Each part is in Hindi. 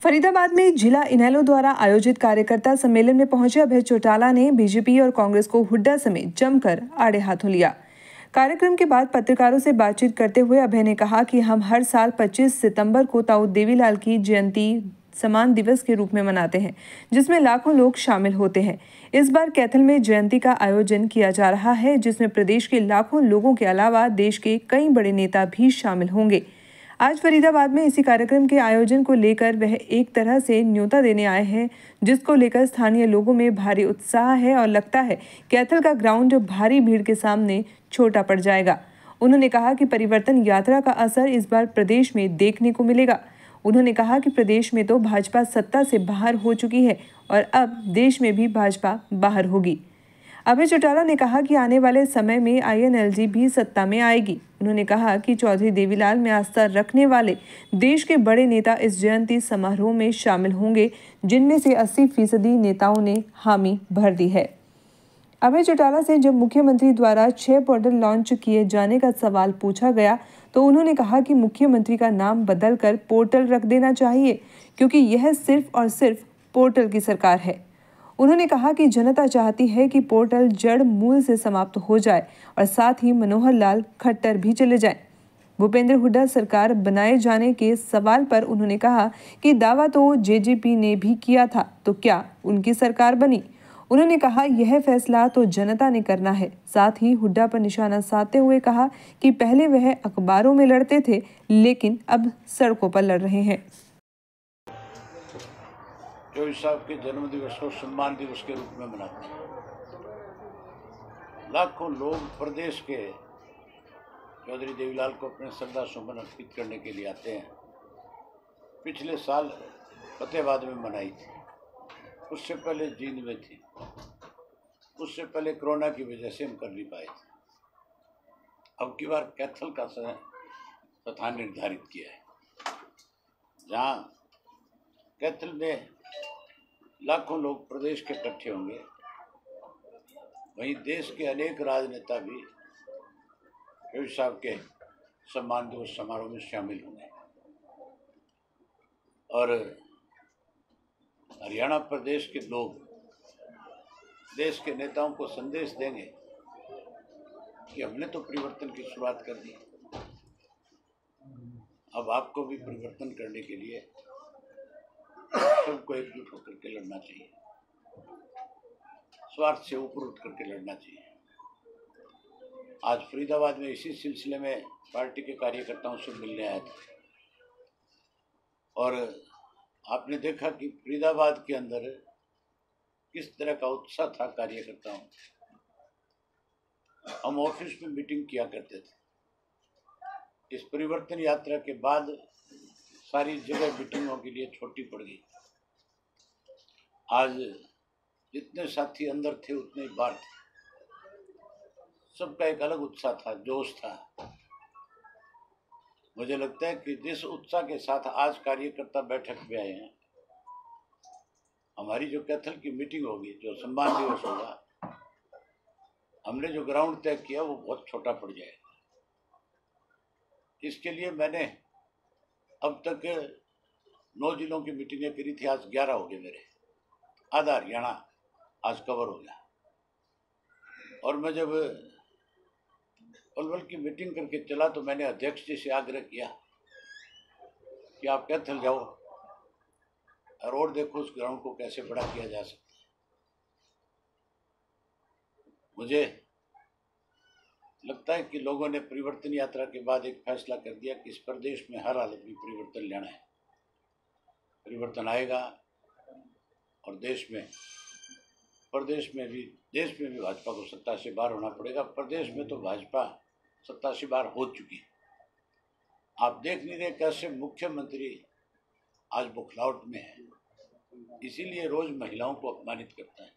फरीदाबाद में जिला इनेलो द्वारा आयोजित कार्यकर्ता सम्मेलन में पहुंचे अभय चौटाला ने बीजेपी और कांग्रेस को हुड्डा समेत जमकर आड़े हाथों लिया। कार्यक्रम के बाद पत्रकारों से बातचीत करते हुए अभय ने कहा कि हम हर साल 25 सितंबर को ताऊ देवीलाल की जयंती सम्मान दिवस के रूप में मनाते हैं, जिसमें लाखों लोग शामिल होते हैं। इस बार कैथल में जयंती का आयोजन किया जा रहा है, जिसमें प्रदेश के लाखों लोगों के अलावा देश के कई बड़े नेता भी शामिल होंगे। आज फरीदाबाद में इसी कार्यक्रम के आयोजन को लेकर वह एक तरह से न्योता देने आए हैं, जिसको लेकर स्थानीय लोगों में भारी उत्साह है और लगता है कैथल का ग्राउंड भारी भीड़ के सामने छोटा पड़ जाएगा। उन्होंने कहा कि परिवर्तन यात्रा का असर इस बार प्रदेश में देखने को मिलेगा। उन्होंने कहा कि प्रदेश में तो भाजपा सत्ता से बाहर हो चुकी है और अब देश में भी भाजपा बाहर होगी। अभय चौटाला ने कहा कि आने वाले समय में INLG भी सत्ता में आएगी। उन्होंने कहा कि चौधरी देवीलाल में आस्था रखने वाले देश के बड़े नेता इस जयंती समारोह में शामिल होंगे, जिनमें से 80% नेताओं ने हामी भर दी है। अभय चौटाला से जब मुख्यमंत्री द्वारा 6 पोर्टल लॉन्च किए जाने का सवाल पूछा गया तो उन्होंने कहा कि मुख्यमंत्री का नाम बदलकर पोर्टल रख देना चाहिए, क्योंकि यह सिर्फ और सिर्फ पोर्टल की सरकार है। उन्होंने कहा कि जनता चाहती है कि पोर्टल जड़ मूल से समाप्त हो जाए और साथ ही मनोहर लाल खट्टर भी चले जाएं। भूपेंद्र हुड्डा सरकार बनाए जाने के सवाल पर उन्होंने कहा कि दावा तो JJP ने भी किया था, तो क्या उनकी सरकार बनी? उन्होंने कहा यह फैसला तो जनता ने करना है। साथ ही हुड्डा पर निशाना साधते हुए कहा कि पहले वह अखबारों में लड़ते थे, लेकिन अब सड़कों पर लड़ रहे हैं। चौधरी साहब के जन्म दिवस को सम्मान दिवस के रूप में मनाते हैं। लाखों लोग प्रदेश के चौधरी देवीलाल को अपने श्रद्धा सुमन अर्पित करने के लिए आते हैं। पिछले साल फतेहाबाद में मनाई थी, उससे पहले जींद में थी, उससे पहले कोरोना की वजह से हम कर नहीं पाए थे। अब की बार कैथल का स्थान निर्धारित किया है, जहाँ कैथल में लाखों लोग प्रदेश के इकट्ठे होंगे। वहीं देश के अनेक राजनेता भी चौधरी साहब के सम्मान दिवस समारोह में शामिल होंगे और हरियाणा प्रदेश के लोग देश के नेताओं को संदेश देंगे कि हमने तो परिवर्तन की शुरुआत कर दी, अब आपको भी परिवर्तन करने के लिए सबको एकजुट होकर के लड़ना चाहिए, स्वार्थ से ऊपर उठ करके लड़ना चाहिए। आज फरीदाबाद में इसी सिलसिले में पार्टी के कार्यकर्ताओं से मिलने आए थे और आपने देखा कि फरीदाबाद के अंदर किस तरह का उत्साह था कार्यकर्ताओं। हम ऑफिस में मीटिंग किया करते थे। इस परिवर्तन यात्रा के बाद सारी जगह मीटिंगों के लिए छोटी पड़ गई। आज जितने साथी अंदर थे उतने ही बाहर थे। सबका एक अलग उत्साह था, जोश था। मुझे लगता है कि जिस उत्साह के साथ आज कार्यकर्ता बैठक में आए हैं, हमारी जो कैथल की मीटिंग होगी, जो सम्मान दिवस होगा, हमने जो ग्राउंड तय किया वो बहुत छोटा पड़ जाएगा। इसके लिए मैंने अब तक 9 जिलों की मीटिंगें करी थी, आज 11 हो गए मेरे। आधा हरियाणा आज कवर हो गया। और मैं जब पलवल की मीटिंग करके चला तो मैंने अध्यक्ष जी से आग्रह किया कि आप कैथल जाओ और देखो उस ग्राउंड को कैसे बड़ा किया जा सकता है। मुझे लगता है कि लोगों ने परिवर्तन यात्रा के बाद एक फैसला कर दिया कि इस प्रदेश में हर हालत में परिवर्तन लाना है। परिवर्तन आएगा और देश में भी भाजपा को सत्ता से बाहर होना पड़ेगा। प्रदेश में तो भाजपा सत्ता से बाहर हो चुकी है। आप देख नहीं रहे कैसे मुख्यमंत्री आज बौखलाहट में है, इसीलिए रोज महिलाओं को अपमानित करता है।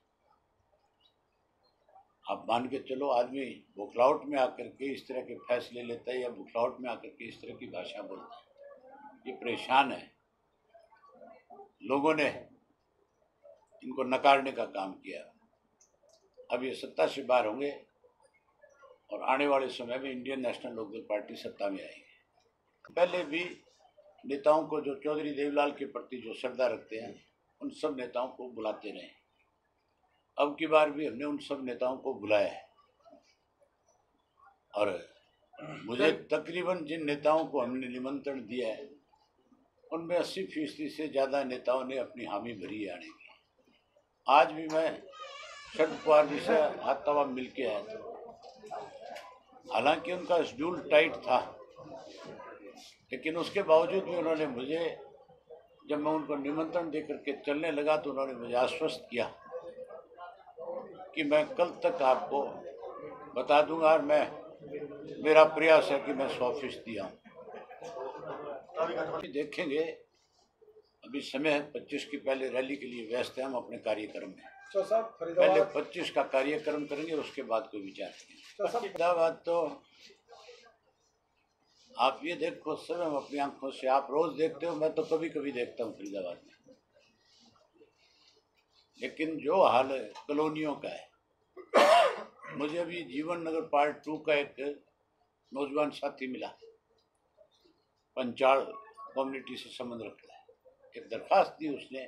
आप मान के चलो, आदमी बौखलाहट में आकर के इस तरह के फैसले लेता है या बौखलाहट में आकर के इस तरह की भाषा बोलता है। ये परेशान है। लोगों ने इनको नकारने का काम किया। अब ये सत्ता से बाहर होंगे और आने वाले समय में इंडियन नेशनल लोकदल पार्टी सत्ता में आएगी। पहले भी नेताओं को जो चौधरी देवीलाल के प्रति जो श्रद्धा रखते हैं उन सब नेताओं को बुलाते रहे। अब की बार भी हमने उन सब नेताओं को बुलाया है और मुझे तकरीबन जिन नेताओं को हमने निमंत्रण दिया है उनमें 80% से ज़्यादा नेताओं ने अपनी हामी भरी है आने की। आज भी मैं शरद पवार जी से हाथ तवा मिल के आया था, हालांकि उनका शेड्यूल टाइट था, लेकिन उसके बावजूद भी उन्होंने मुझे, जब मैं उनको निमंत्रण दे करके चलने लगा तो उन्होंने मुझे आश्वस्त किया कि मैं कल तक आपको बता दूंगा और मेरा प्रयास है कि मैं 100% आऊँ। देखेंगे, अभी समय है 25 की, पहले रैली के लिए व्यस्त है हम अपने कार्यक्रम में। पहले 25 का कार्यक्रम करेंगे, उसके बाद कोई विचार करेंगे। फरीदाबाद तो आप ये देखो स्वयं अपनी आंखों से, आप रोज देखते हो, मैं तो कभी कभी देखता हूँ फरीदाबाद में, लेकिन जो हाल कॉलोनियों का है, मुझे अभी जीवन नगर पार्ट 2 का एक नौजवान साथी मिला, पंचाल कम्युनिटी से संबंध रखता है। एक दरख्वास्त दी उसने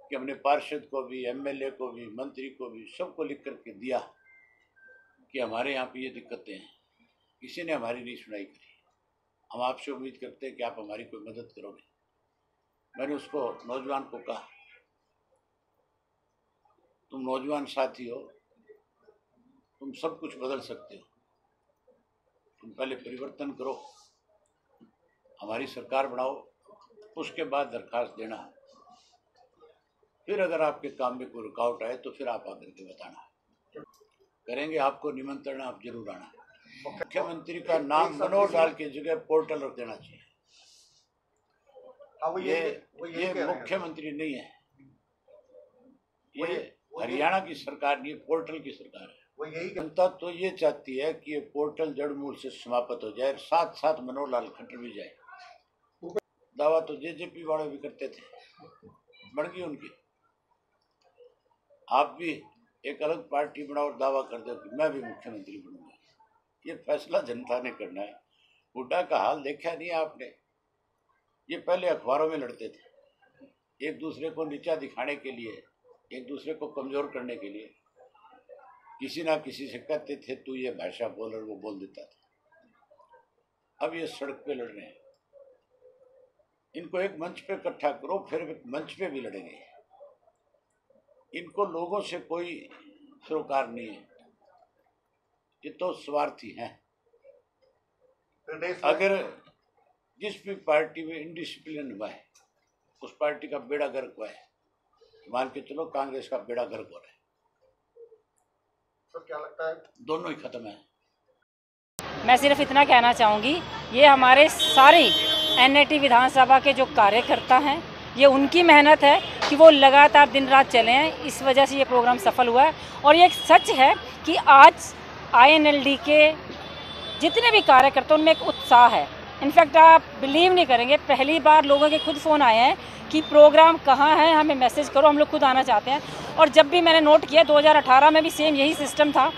कि हमने पार्षद को भी, एमएलए को भी, मंत्री को भी, सबको लिख करके दिया कि हमारे यहाँ पे ये दिक्कतें हैं, किसी ने हमारी नहीं सुनाई करी। हम आपसे उम्मीद करते हैं कि आप हमारी कोई मदद करोगे। मैंने उसको नौजवान को कहा, तुम नौजवान साथी हो, तुम सब कुछ बदल सकते हो, तुम पहले परिवर्तन करो, हमारी सरकार बनाओ, उसके बाद दरखास्त देना, फिर अगर आपके काम में कोई रुकावट आए तो फिर आप आकर के बताना, करेंगे आपको निमंत्रण, आप जरूर आना। मुख्यमंत्री का नाम मनोहर लाल की जगह पोर्टल रख देना चाहिए। ये मुख्यमंत्री नहीं है, ये हरियाणा की सरकार नहीं है, पोर्टल की सरकार है। जनता तो ये चाहती है कि ये पोर्टल जड़ मूल से समाप्त हो जाए, साथ साथ मनोहर लाल खट्टर भी जाए। दावा तो जेजेपी वाले भी करते थे, बढ़ गई उनकी। आप भी एक अलग पार्टी बनाओ और दावा कर दो कि मैं भी मुख्यमंत्री बनूंगा। ये फैसला जनता ने करना है। हुड्डा का हाल देखा नहीं आपने? ये पहले अखबारों में लड़ते थे, एक दूसरे को नीचा दिखाने के लिए, एक दूसरे को कमजोर करने के लिए। किसी ना किसी से कहते थे तू ये भाषा बोल, और वो बोल देता था। अब ये सड़क पे लड़ रहे हैं, इनको एक मंच पे इकट्ठा करो, फिर मंच पे भी लड़ेंगे। इनको लोगों से कोई सरोकार नहीं है, ये तो स्वार्थी हैं। अगर जिस भी पार्टी में इंडिसिप्लिन हुआ है उस पार्टी का बेड़ा गर्क हुआ है, मान के चलो कांग्रेस का बेड़ा गर्क हो रहा है। सर क्या लगता है? दोनों ही खत्म है। मैं सिर्फ इतना कहना चाहूँगी, ये हमारे सारे एनएटी विधानसभा के जो कार्यकर्ता हैं, ये उनकी मेहनत है कि वो लगातार दिन रात चले हैं, इस वजह से ये प्रोग्राम सफल हुआ है। और ये एक सच है कि आज INLD के जितने भी कार्यकर्ता, उनमें एक उत्साह है। इनफैक्ट आप बिलीव नहीं करेंगे, पहली बार लोगों के खुद फ़ोन आए हैं कि प्रोग्राम कहाँ है, हमें मैसेज करो, हम लोग खुद आना चाहते हैं। और जब भी मैंने नोट किया, 2018 में भी सेम यही सिस्टम था,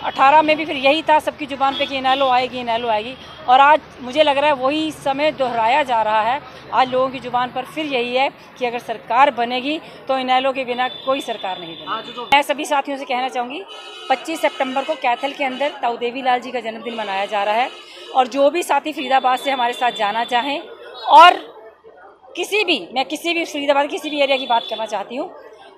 18 में भी फिर यही था सबकी ज़ुबान पे कि इनेलो आएगी, इनेलो आएगी। और आज मुझे लग रहा है वही समय दोहराया जा रहा है। आज लोगों की ज़ुबान पर फिर यही है कि अगर सरकार बनेगी तो इनेलो के बिना कोई सरकार नहीं बनेगी। मैं सभी साथियों से कहना चाहूँगी, 25 सितंबर को कैथल के अंदर ताऊ देवीलाल जी का जन्मदिन मनाया जा रहा है। और जो भी साथी फरीदाबाद से हमारे साथ जाना चाहें, और मैं किसी भी फरीदाबाद किसी भी एरिया की बात करना चाहती हूँ,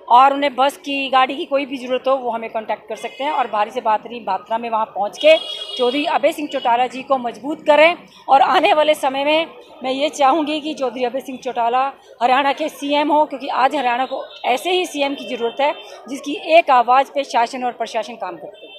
और उन्हें बस की, गाड़ी की कोई भी ज़रूरत हो, वो हमें कांटेक्ट कर सकते हैं। और भारी से भारी मात्रा में वहाँ पहुँच के चौधरी अभय सिंह चौटाला जी को मजबूत करें। और आने वाले समय में मैं ये चाहूँगी कि चौधरी अभय सिंह चौटाला हरियाणा के CM हो, क्योंकि आज हरियाणा को ऐसे ही CM की ज़रूरत है जिसकी एक आवाज़ पे शासन और प्रशासन काम करते हैं।